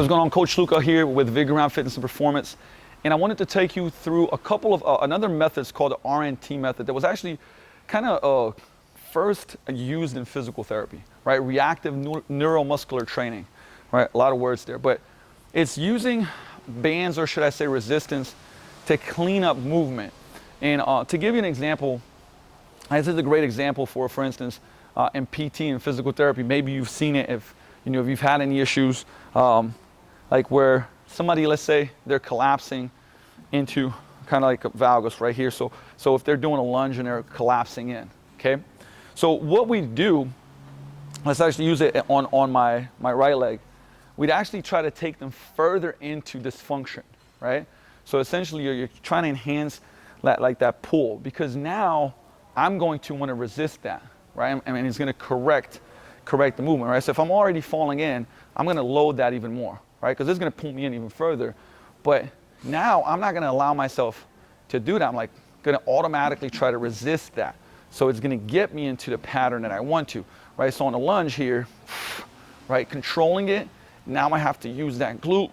what's going on? Coach Luca here with Vigor Around Fitness and Performance. And I wanted to take you through a couple of another methods called the RNT method that was actually kind of first used in physical therapy, right? Reactive neuromuscular training, right? A lot of words there, but it's using bands, or should I say resistance, to clean up movement. And to give you an example, this is a great example for instance, in PT and physical therapy. Maybe you've seen it if you've had any issues, like where somebody, let's say they're collapsing into kind of like a valgus right here. So if they're doing a lunge and they're collapsing in, okay? So what we do, let's actually use it on my right leg. We'd actually try to take them further into dysfunction, right? So essentially you're trying to enhance that pull, because now I'm going to want to resist that, right? I mean, it's going to correct the movement, right? So if I'm already falling in, I'm going to load that even more, right? Because it's going to pull me in even further. But now I'm not going to allow myself to do that. I'm like going to automatically try to resist that. So it's going to get me into the pattern that I want to, right? So on the lunge here, right, controlling it, now I have to use that glute.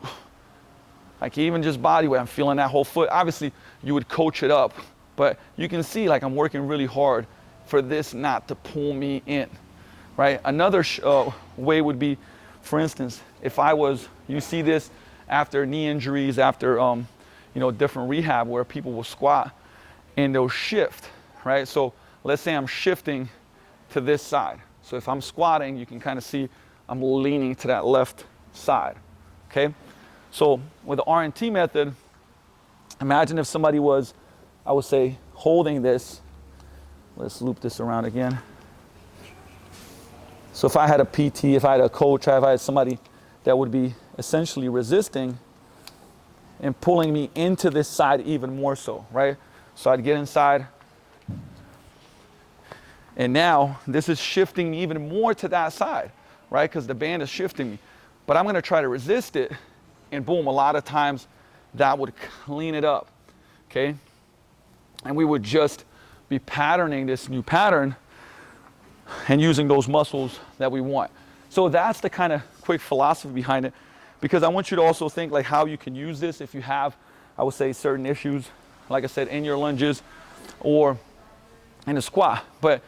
Like even just body weight, I'm feeling that whole foot. Obviously, you would coach it up, but you can see like I'm working really hard for this not to pull me in, right? Another way would be, for instance, if you see this after knee injuries, after different rehab where people will squat and they'll shift, right? So let's say I'm shifting to this side. So if I'm squatting, you can kind of see I'm leaning to that left side, okay? So with the RNT method, imagine if somebody was, I would say, holding this. Let's loop this around again. So if I had a PT, if I had a coach, if I had somebody that would be essentially resisting and pulling me into this side even more so, right? So I'd get inside, and now this is shifting me even more to that side, right? Because the band is shifting me. But I'm gonna try to resist it, and boom, a lot of times that would clean it up, okay? And we would just be patterning this new pattern and using those muscles that we want. So that's the kind of quick philosophy behind it, because I want you to also think like how you can use this if you have, I would say, certain issues, like I said, in your lunges or in a squat. But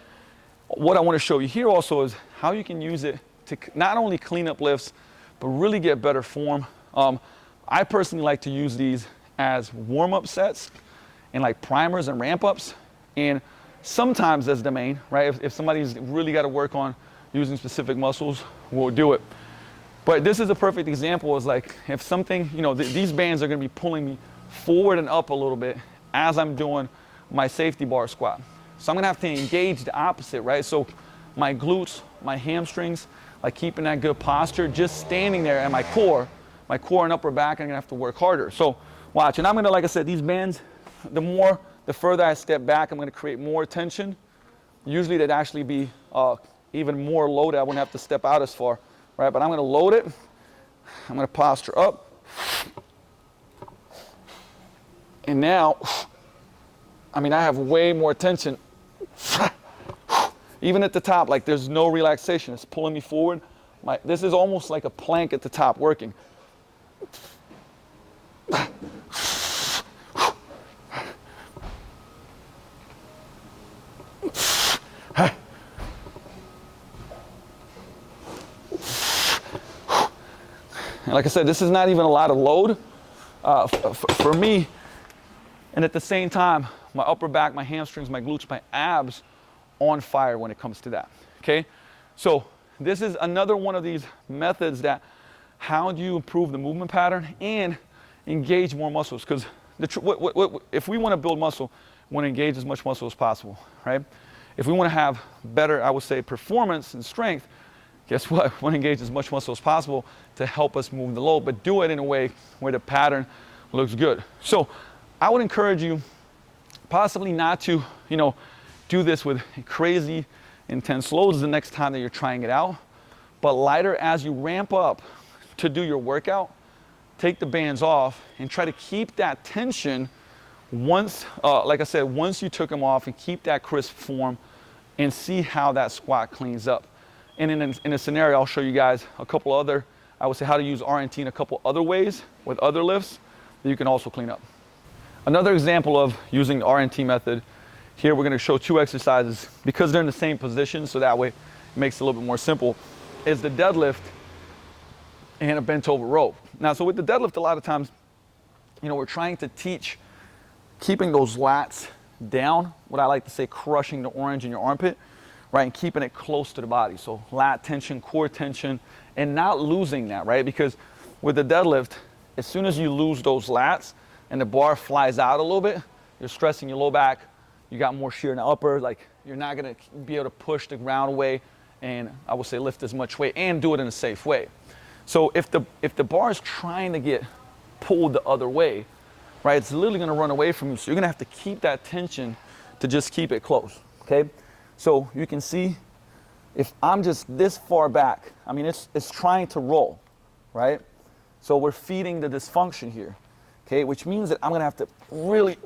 what I want to show you here also is how you can use it to not only clean up lifts, but really get better form. I personally like to use these as warm-up sets and like primers and ramp-ups, and sometimes as the main, right? If somebody's really got to work on using specific muscles, we'll do it. But this is a perfect example. Is like if something, these bands are going to be pulling me forward and up a little bit as I'm doing my safety bar squat. So I'm going to have to engage the opposite, right? So my glutes, my hamstrings, like keeping that good posture, just standing there, and my core and upper back, I'm going to have to work harder. So watch, and I'm going to, like I said, these bands, the further I step back, I'm going to create more tension. Usually they'd actually be even more loaded. I wouldn't have to step out as far, right? But I'm going to load it. I'm going to posture up. And now, I have way more tension. Even at the top, like there's no relaxation. It's pulling me forward. This is almost like a plank at the top working. And like I said, this is not even a lot of load for me. And at the same time, my upper back, my hamstrings, my glutes, my abs on fire when it comes to that, okay? So this is another one of these methods that how do you improve the movement pattern and engage more muscles? Because if we want to build muscle, we want to engage as much muscle as possible, right? If we want to have better, I would say, performance and strength, guess what? We want to engage as much muscle as possible to help us move the load, but do it in a way where the pattern looks good. So I would encourage you possibly not to, do this with crazy intense loads the next time that you're trying it out, but lighter as you ramp up to do your workout. Take the bands off and try to keep that tension once, like I said, once you took them off, and keep that crisp form and see how that squat cleans up. And in a scenario, I'll show you guys a couple other, I would say how to use RNT in a couple other ways with other lifts that you can also clean up. Another example of using the RNT method, here we're going to show 2 exercises because they're in the same position, so that way it makes it a little bit more simple, is the deadlift and a bent over row. Now, so with the deadlift, a lot of times, we're trying to teach keeping those lats down, what I like to say, crushing the orange in your armpit, right, and keeping it close to the body. So lat tension, core tension, and not losing that, right? Because with the deadlift, as soon as you lose those lats and the bar flies out a little bit, you're stressing your low back, you got more shear in the upper, like you're not gonna be able to push the ground away and I would say lift as much weight and do it in a safe way. So if the bar is trying to get pulled the other way, right, it's literally gonna run away from you. So you're gonna have to keep that tension to just keep it close, okay? So you can see if I'm just this far back, I mean, it's trying to roll, right? So we're feeding the dysfunction here, okay? Which means that I'm gonna have to really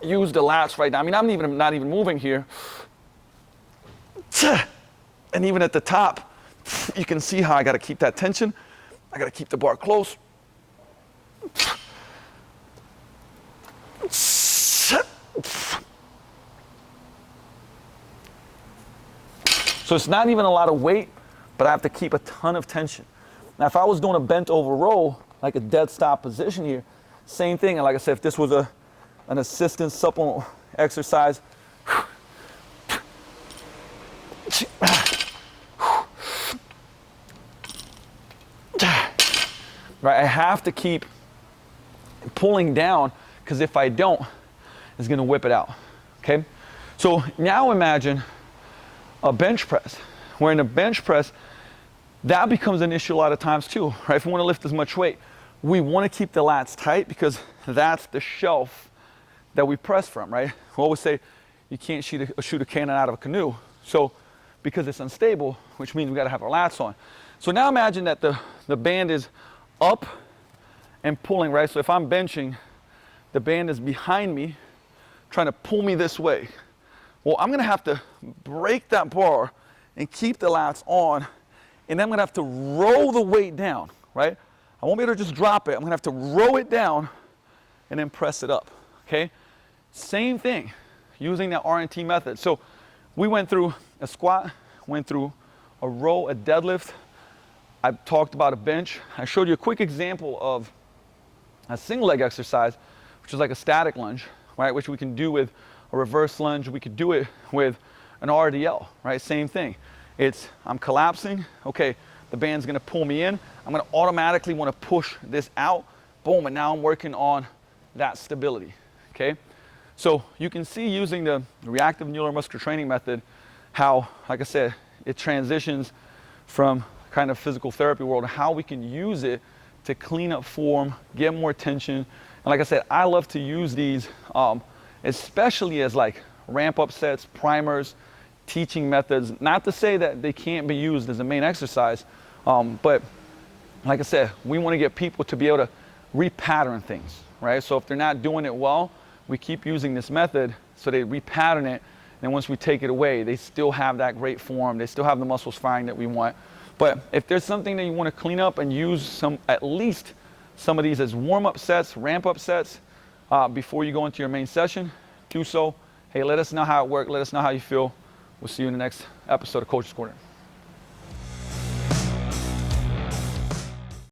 use the lats right now. I mean, I'm not even moving here. And even at the top, you can see how I gotta keep that tension. I gotta keep the bar close. So it's not even a lot of weight, but I have to keep a ton of tension. Now, if I was doing a bent over row, like a dead stop position here, same thing. And like I said, if this was an assistance supplement exercise, right, I have to keep pulling down because if I don't, it's gonna whip it out, okay? So now imagine a bench press, where in a bench press, that becomes an issue a lot of times too, right? If we want to lift as much weight, we want to keep the lats tight because that's the shelf that we press from, right? We always say you can't shoot a cannon out of a canoe. So because it's unstable, which means we got to have our lats on. So now imagine that the band is up and pulling, right? So if I'm benching, the band is behind me, trying to pull me this way. Well, I'm gonna have to break that bar and keep the lats on, and then I'm gonna have to roll the weight down, right? I won't be able to just drop it. I'm gonna have to roll it down and then press it up, okay? Same thing, using that RNT method. So we went through a squat, went through a row, a deadlift. I talked about a bench. I showed you a quick example of a single leg exercise, which is like a static lunge, right? Which we can do with a reverse lunge. We could do it with an RDL, right? Same thing. I'm collapsing. Okay, the band's gonna pull me in. I'm gonna automatically wanna push this out. Boom, and now I'm working on that stability, okay? So you can see using the reactive neuromuscular training method how, like I said, it transitions from kind of physical therapy world, how we can use it to clean up form, get more tension. And like I said, I love to use these especially as like ramp up sets, primers, teaching methods. Not to say that they can't be used as a main exercise, but like I said, we want to get people to be able to repattern things, right? So if they're not doing it well, we keep using this method so they repattern it, and once we take it away, they still have that great form, they still have the muscles firing that we want. But if there's something that you want to clean up and use at least some of these as warm-up sets, ramp-up sets, before you go into your main session, do so. Hey, let us know how it worked. Let us know how you feel. We'll see you in the next episode of Coach's Corner.